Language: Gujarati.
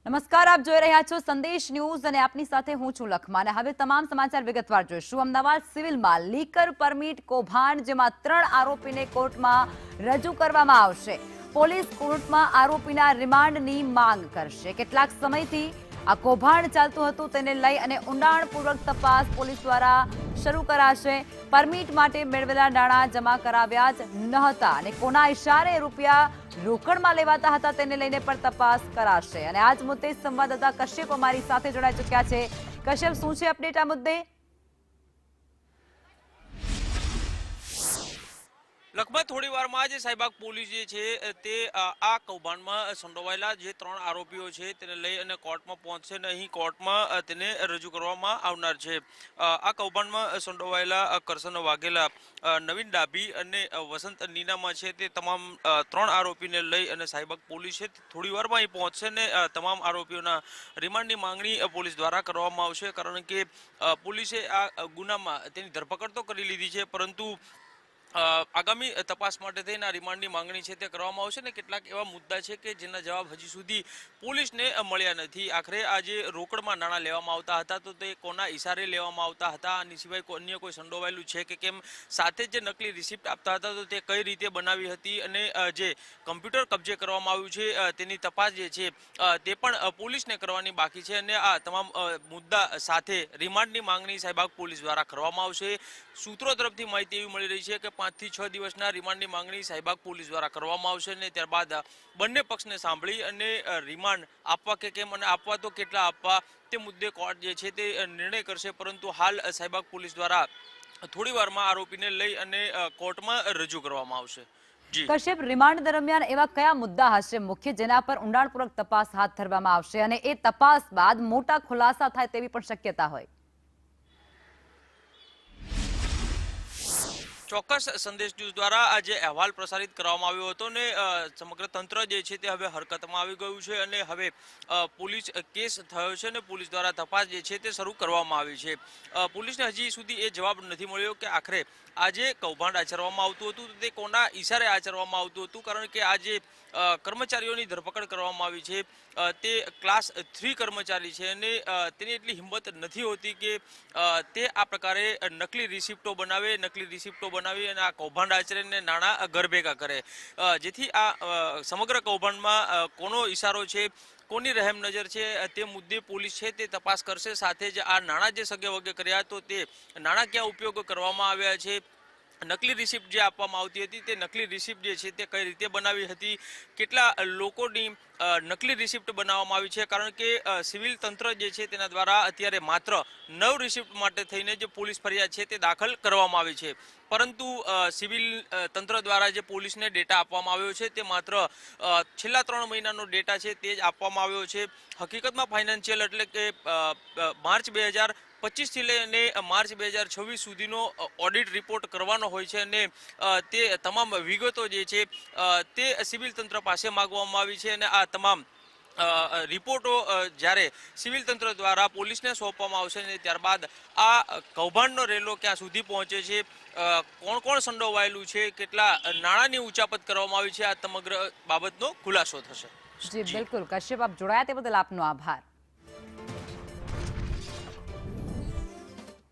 નમસ્કાર, આપ જોઈ રહ્યા છો સંદેશ ન્યૂઝ અને આપની સાથે હું છું લખમા અને હવે તમામ સમાચાર વિગતવાર જોઈશું। અમદાવાદ સિવિલમાં લીકર પરમિટ કૌભાંડ જેમાં 3 આરોપીને કોર્ટમાં રજૂ કરવામાં આવશે। પોલીસ કોર્ટમાં આરોપીના રિમાન્ડની માંગ કરશે। કેટલાક સમયથી આ કૌભાંડ ચાલતું હતું તેને લઈ અને ઊંડાણપૂર્વક તપાસ પોલીસ દ્વારા શરૂ કરાશે। પરમિટ માટે મેળવેલા નાણાં જમા કરાવ્યા જ ન હતા અને કોના ઇશારે રૂપિયા રોકડમાં લેવાતા હતા તેને લઈને પણ તપાસ કરાશે અને આજ મુદ્દે સંવાદદાતા કશ્યપ અમારી સાથે જોડાઈ ચૂક્યા છે। કશ્યપ, શું છે અપડેટ આ મુદ્દે? લગભગ થોડી વારમાં જ સાઈબાગ પોલીસ જે છે તે આ કૌભાંડમાં સંડોવાયેલા જે 3 આરોપીઓ છે તેને લઈ અને કોર્ટમાં પહોંચશે અને અહીં કોર્ટમાં તેને રજૂ કરવામાં આવનાર છે। આ કૌભાંડમાં સંડોવાયેલા કરશન વાઘેલા, નવીન ડાભી અને વસંત નીનામા છે તે તમામ 3 આરોપીને લઈ અને સાઈબાગ પોલીસ છે થોડી વારમાં અહીં પહોંચશે અને તમામ આરોપીઓના રિમાન્ડની માંગણી પોલીસ દ્વારા કરવામાં આવશે, કારણ કે પોલીસે આ ગુનામાં તેની ધરપકડ તો કરી લીધી છે, પરંતુ આગામી તપાસ માટે થઈને આ રિમાન્ડની માંગણી છે તે કરવામાં આવશે ને કેટલાક એવા મુદ્દા છે કે જેના જવાબ હજી સુધી પોલીસને મળ્યા નથી। આખરે આ જે રોકડમાં નાણાં લેવામાં આવતા હતા તો તે કોના ઇશારે લેવામાં આવતા હતા, આની સિવાય અન્ય કોઈ સંડોવાયેલું છે કે કેમ, સાથે જે નકલી રિસિપ્ટ આપતા હતા તો તે કઈ રીતે બનાવી હતી અને જે કમ્પ્યુટર કબજે કરવામાં આવ્યું છે તેની તપાસ જે છે તે પણ પોલીસને કરવાની બાકી છે અને આ તમામ મુદ્દા સાથે રિમાન્ડની માંગણી સાઈબાગ પોલીસ દ્વારા કરવામાં આવશે। સૂત્રો તરફથી માહિતી એવી મળી રહી છે કે 5 થી 6 દિવસના રિમાન્ડની માંગણી સાઈબાગ પોલીસ દ્વારા કરવામાં આવશે અને ત્યારબાદ બંને પક્ષને સાંભળી અને રિમાન્ડ આપવા કે કેમ અને આપવા તો કેટલા આપવા તે મુદ્દે કોર્ટ જે છે તે નિર્ણય કરશે, પરંતુ હાલ સાઈબાગ પોલીસ દ્વારા થોડી વારમાં આરોપીને લઈ અને કોર્ટમાં રજૂ કરવામાં આવશે। કશ્યપ, રિમાન્ડ દરમિયાન એવા કયા મુદ્દા હશે મુખ્ય જેના પર ઊંડાણપૂર્વક તપાસ હાથ ધરવામાં આવશે અને એ તપાસ બાદ મોટા ખુલાસા થાય તેવી પણ શક્યતા હોય? ચોક્કસ સંદેશ ન્યૂઝ દ્વારા આ જે અહેવાલ પ્રસારિત કરવામાં આવ્યો હતો ને સમગ્ર તંત્ર જે છે તે હવે હરકતમાં આવી ગયું છે અને હવે પોલીસ કેસ થયો છે અને પોલીસ દ્વારા તપાસ જે છે તે શરૂ કરવામાં આવી છે। પોલીસને હજી સુધી એ જવાબ નથી મળ્યો કે આખરે આ જે કૌભાંડ આચરવામાં આવતું હતું તે કોના ઇશારે આચરવામાં આવતું હતું, કારણ કે આ જે કર્મચારીઓની ધરપકડ કરવામાં આવી છે તે ક્લાસ 3 કર્મચારી છે અને તેની એટલી હિંમત નથી હોતી કે તે આ પ્રકારે નકલી રિસિપ્ટો બનાવી અને આ કૌભાંડ આચરીને નાણાં ઘર ભેગા કરે, જેથી આ સમગ્ર કૌભાંડમાં કોનો ઇશારો છે, કોની રહેમ નજર છે તે મુદ્દે પોલીસ છે તે તપાસ કરશે। સાથે જ આ નાણાં જે સગે વગે કર્યા તો તે નાણાં ક્યાં ઉપયોગ કરવામાં આવ્યા છે, નકલી રિસિપ્ટ જે આપવામાં આવતી હતી તે નકલી રિસિપ્ટ જે છે તે કઈ રીતે બનાવી હતી, કેટલા લોકોની નકલી રિસિપ્ટ બનાવવામાં આવી છે, કારણ કે સિવિલ તંત્ર જે છે તેના દ્વારા અત્યારે માત્ર 9 રિસિપ્ટ માટે થઈને જે પોલીસ ફરિયાદ છે તે દાખલ કરવામાં આવી છે, પરંતુ સિવિલ તંત્ર દ્વારા જે પોલીસને ડેટા આપવામાં આવ્યો છે તે માત્ર છેલ્લા 3 મહિનાનો ડેટા છે તે જ આપવામાં આવ્યો છે। હકીકતમાં ફાઇનાન્શિયલ એટલે કે માર્ચ 2025 થી લઈને માર્ચ 2026 સુધીનો ઓડિટ રિપોર્ટ કરવાનો હોય છે અને તે તમામ વિગતો જે છે તે સિવિલ તંત્ર પાસે માંગવામાં આવી છે અને આ તમામ રિપોર્ટો જ્યારે સિવિલ તંત્ર દ્વારા પોલીસને સોંપવામાં આવશે અને ત્યારબાદ આ કૌભાંડનો રેલો ક્યાં સુધી પહોંચે છે, કોણ કોણ સંડોવાયેલું છે, કેટલા નાણાંની ઉચાપત કરવામાં આવી છે, આ સમગ્ર બાબતનો ખુલાસો થશે। જી બિલકુલ કશ્યપ, આપ જોડાયા તે બદલ આપનો આભાર।